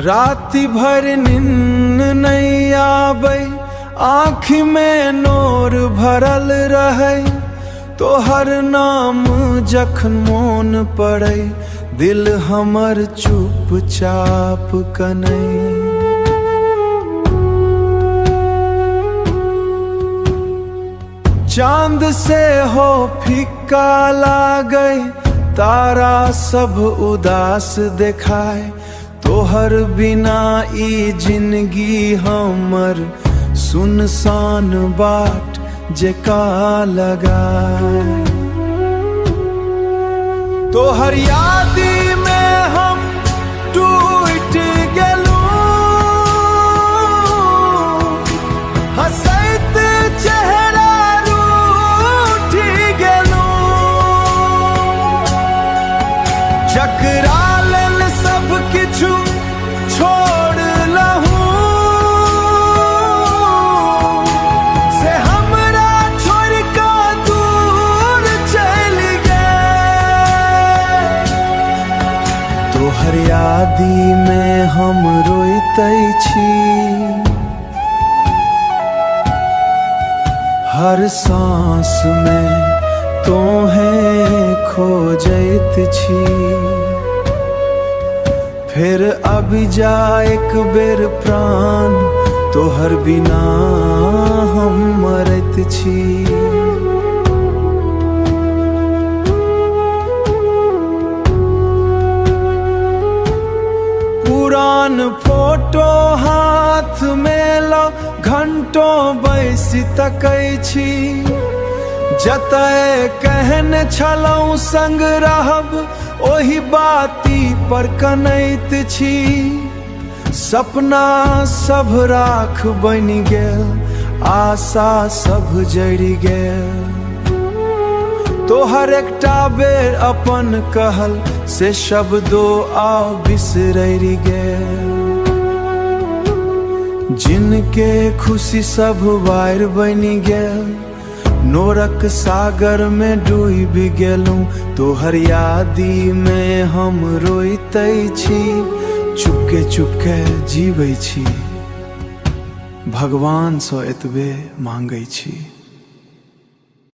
राति भर नींद नहीं आबै, आँखि में नोर भरल रहे। तोहर नाम जखन मोन पड़ै, दिल हमर चुपचाप कनै। चांद से हो फिक्का लागै, तारा सब उदास देखाय। तोहर बिना ई जिंदगी हमर सुनसान बाट जेका लगाय। तोहर यादी में हम टूट गेलू, हंसैत चेहरा रूठ गेलू। चकरा लेल सब किछु छोड़लहू, से हमरा छोड़ के दूर चलि गेल। तोहर यादी में हम रोइतै छी, हर सांस में तोहें खोजैत छी। फिर अभी जा एक बेर प्राण, तोहर बिना हम मरत छी। पुरान फोटो हाथ में लो, घंटों बैसी तकै छी। जतय कहने छलौं संग रहब, ओही बाती पर कनैत छी। सपना सब राख बनि गेल, आशा सब जरि गेल। तोहर एकटा बेर अपन कहल, से शब्दो आब बिसरि गेल। जिनके खुशी सब वार बनि गेल, नोरक सागर में डूबि गेलूं। तोहर यादी में हम रोइतै छी, चुपके चुपके जीवै छी। भगवान सँ एतबे मांगै छी।